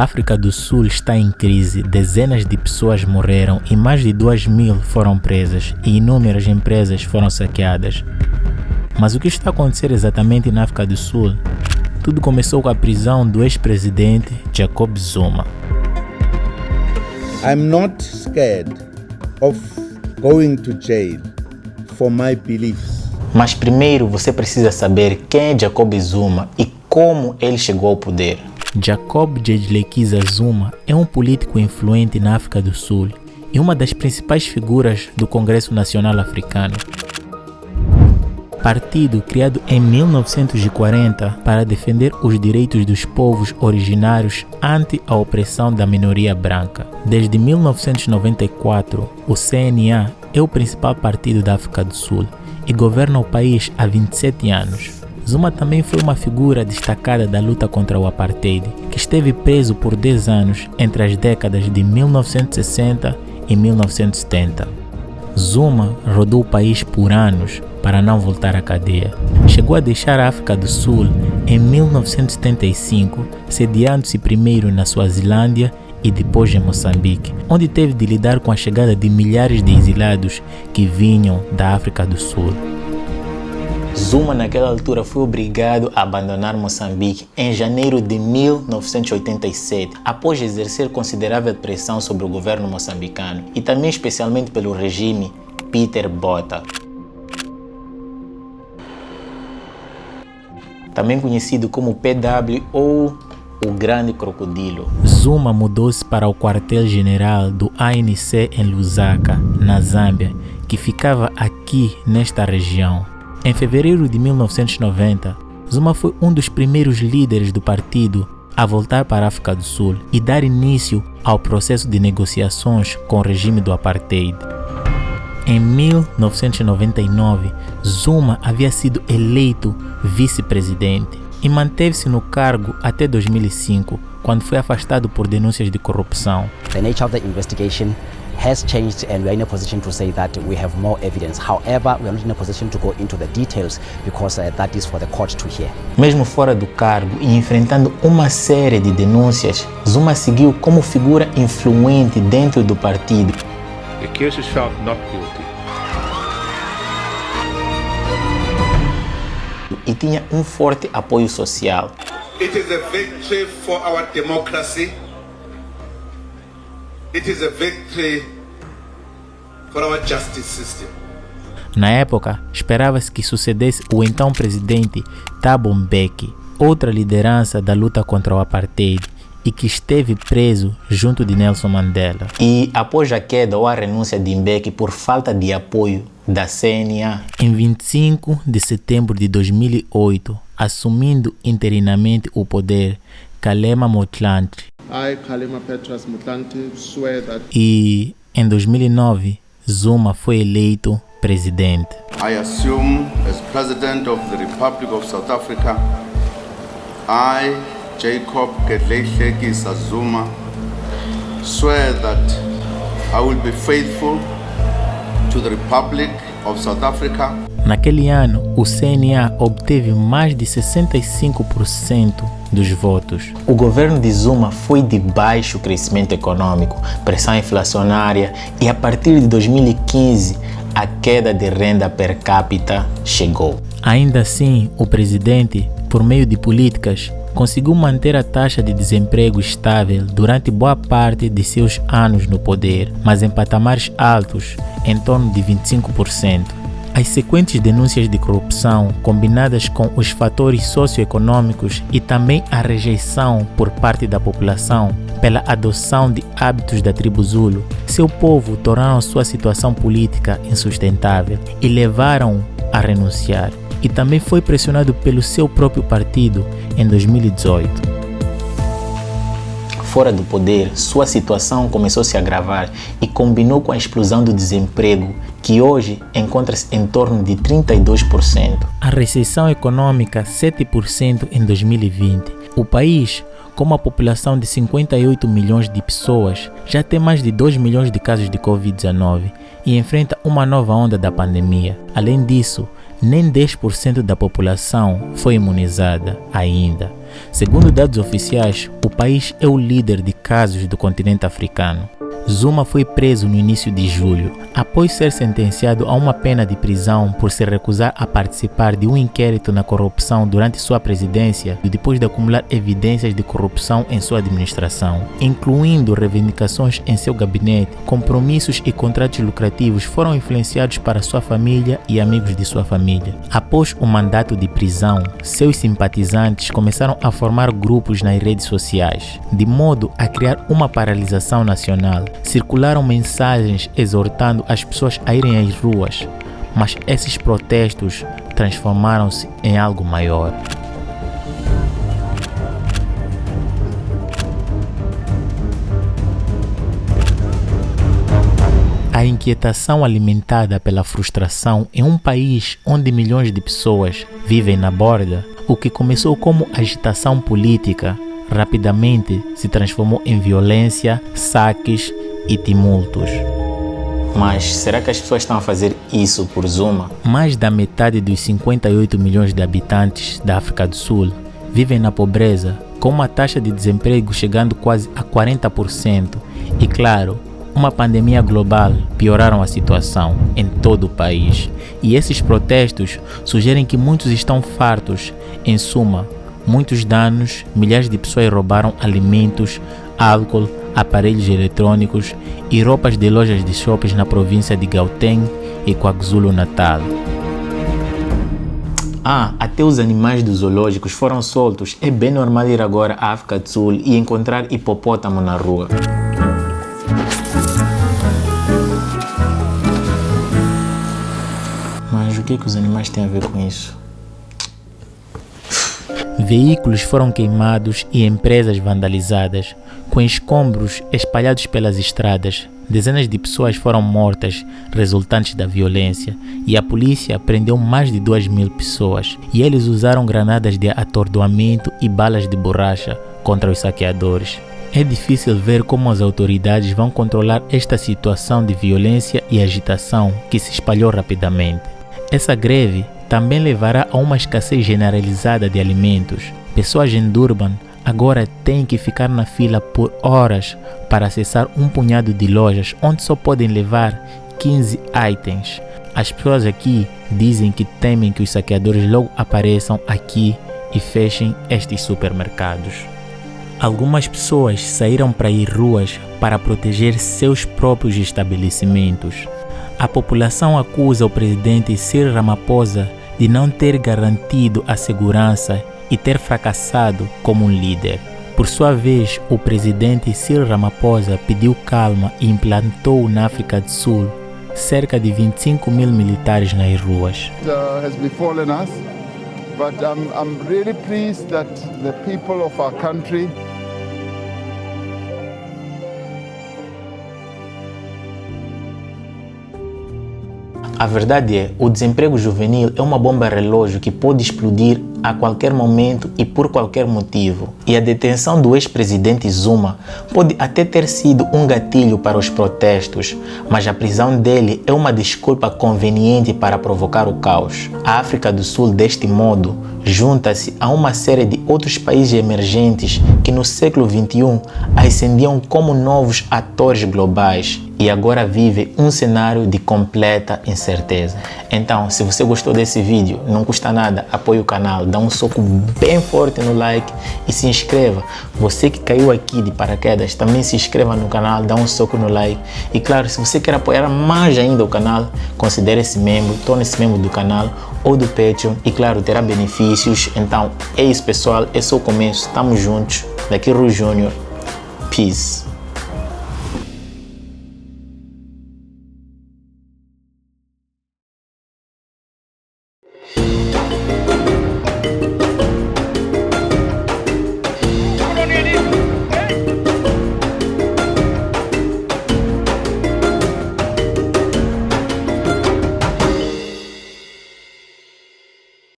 A África do Sul está em crise, dezenas de pessoas morreram e mais de 2.000 foram presas e inúmeras empresas foram saqueadas. Mas o que está a acontecer exatamente na África do Sul? Tudo começou com a prisão do ex-presidente Jacob Zuma. I'm not scared of going to jail for my beliefs. Mas primeiro você precisa saber quem é Jacob Zuma e como ele chegou ao poder. Jacob Gedleyihlekisa Zuma é um político influente na África do Sul e uma das principais figuras do Congresso Nacional Africano. Partido criado em 1940 para defender os direitos dos povos originários ante a opressão da minoria branca. Desde 1994, o CNA é o principal partido da África do Sul e governa o país há 27 anos. Zuma também foi uma figura destacada da luta contra o apartheid, que esteve preso por 10 anos entre as décadas de 1960 e 1970. Zuma rodou o país por anos para não voltar à cadeia. Chegou a deixar a África do Sul em 1975, sediando-se primeiro na Suazilândia e depois em Moçambique, onde teve de lidar com a chegada de milhares de exilados que vinham da África do Sul. Zuma naquela altura foi obrigado a abandonar Moçambique em janeiro de 1987, após exercer considerável pressão sobre o governo moçambicano e também especialmente pelo regime Peter Botha, também conhecido como PW ou o Grande Crocodilo. Zuma mudou-se para o quartel-general do ANC em Lusaka, na Zâmbia, que ficava aqui nesta região. Em fevereiro de 1990, Zuma foi um dos primeiros líderes do partido a voltar para a África do Sul e dar início ao processo de negociações com o regime do apartheid. Em 1999, Zuma havia sido eleito vice-presidente e manteve-se no cargo até 2005, quando foi afastado por denúncias de corrupção. The nature of the investigation has changed and we are in a position to say that we have more evidence. However, we are not in a position to go into the details because that is for the court to hear. Mesmo fora do cargo e enfrentando uma série de denúncias, Zuma seguiu como figura influente dentro do partido. The accused is found not guilty. E tinha um forte apoio social. It is a victory for our democracy. It is a victory for our justice system. Na época, esperava-se que sucedesse o então presidente Thabo Mbeki, outra liderança da luta contra o apartheid, e que esteve preso junto de Nelson Mandela. E após a queda ou a renúncia de Mbeki por falta de apoio da CNA, em 25 de setembro de 2008, assumindo interinamente o poder, Kgalema Motlanthe. I, Kgalema Petrus Motlanthe, swear that E em 2009, Zuma foi eleito presidente. I assume as President of the Republic of South Africa, I, Jacob Gedleyihlekisa Zuma, swear that I will be faithful to the Republic of South Africa. Naquele ano, o CNA obteve mais de 65% dos votos. O governo de Zuma foi de baixo crescimento econômico, pressão inflacionária e a partir de 2015 a queda de renda per capita chegou. Ainda assim, o presidente, por meio de políticas, conseguiu manter a taxa de desemprego estável durante boa parte de seus anos no poder, mas em patamares altos, em torno de 25%. As sequentes denúncias de corrupção, combinadas com os fatores socioeconômicos e também a rejeição por parte da população pela adoção de hábitos da tribo Zulu, seu povo tornaram sua situação política insustentável e levaram-o a renunciar. E também foi pressionado pelo seu próprio partido em 2018. Fora do poder, sua situação começou a se agravar e combinou com a explosão do desemprego, que hoje encontra-se em torno de 32%. A recessão econômica, 7% em 2020. O país, com uma população de 58 milhões de pessoas, já tem mais de 2 milhões de casos de Covid-19 e enfrenta uma nova onda da pandemia. Além disso, nem 10% da população foi imunizada ainda. Segundo dados oficiais, o país é o líder de casos do continente africano. Zuma foi preso no início de julho, após ser sentenciado a uma pena de prisão por se recusar a participar de um inquérito na corrupção durante sua presidência e depois de acumular evidências de corrupção em sua administração, incluindo reivindicações em seu gabinete. Compromissos e contratos lucrativos foram influenciados para sua família e amigos de sua família. Após o mandato de prisão, seus simpatizantes começaram a formar grupos nas redes sociais, de modo a criar uma paralisação nacional. Circularam mensagens exortando as pessoas a irem às ruas, mas esses protestos transformaram-se em algo maior. A inquietação alimentada pela frustração em um país onde milhões de pessoas vivem na borda, o que começou como agitação política, rapidamente se transformou em violência, saques e tumultos. Mas será que as pessoas estão a fazer isso por Zuma? Mais da metade dos 58 milhões de habitantes da África do Sul vivem na pobreza, com uma taxa de desemprego chegando quase a 40%. E claro, uma pandemia global pioraram a situação em todo o país. E esses protestos sugerem que muitos estão fartos. Em suma, muitos danos, milhares de pessoas roubaram alimentos, álcool, aparelhos eletrônicos e roupas de lojas de shoppings na província de Gauteng e KwaZulu-Natal. Até os animais dos zoológicos foram soltos. É bem normal ir agora à África do Sul e encontrar hipopótamo na rua. Mas o que os animais têm a ver com isso? Veículos foram queimados e empresas vandalizadas, com escombros espalhados pelas estradas. Dezenas de pessoas foram mortas, resultantes da violência, e a polícia prendeu mais de 2.000 pessoas. E eles usaram granadas de atordoamento e balas de borracha contra os saqueadores. É difícil ver como as autoridades vão controlar esta situação de violência e agitação que se espalhou rapidamente. Essa greve também levará a uma escassez generalizada de alimentos. Pessoas em Durban agora têm que ficar na fila por horas para acessar um punhado de lojas onde só podem levar 15 itens. As pessoas aqui dizem que temem que os saqueadores logo apareçam aqui e fechem estes supermercados. Algumas pessoas saíram para ir ruas para proteger seus próprios estabelecimentos. A população acusa o presidente Cyril Ramaphosa de não ter garantido a segurança e ter fracassado como um líder. Por sua vez, o presidente Cyril Ramaphosa pediu calma e implantou na África do Sul cerca de 25.000 militares nas ruas. Has befallen us, but I'm really pleased that the people of our country A verdade é, o desemprego juvenil é uma bomba relógio que pode explodir a qualquer momento e por qualquer motivo. E a detenção do ex-presidente Zuma pode até ter sido um gatilho para os protestos, mas a prisão dele é uma desculpa conveniente para provocar o caos. A África do Sul, deste modo, junta-se a uma série de outros países emergentes que no século XXI ascendiam como novos atores globais e agora vive um cenário de completa incerteza. Então, se você gostou desse vídeo, não custa nada, apoie o canal, dá um soco bem forte no like e se inscreva. Você que caiu aqui de paraquedas, também se inscreva no canal, dá um soco no like. E claro, se você quer apoiar mais ainda o canal, considere-se membro, torne-se membro do canal ou do Patreon e claro, terá benefícios. Então, é isso pessoal, esse é o começo, estamos juntos. Daqui Ru Júnior, peace.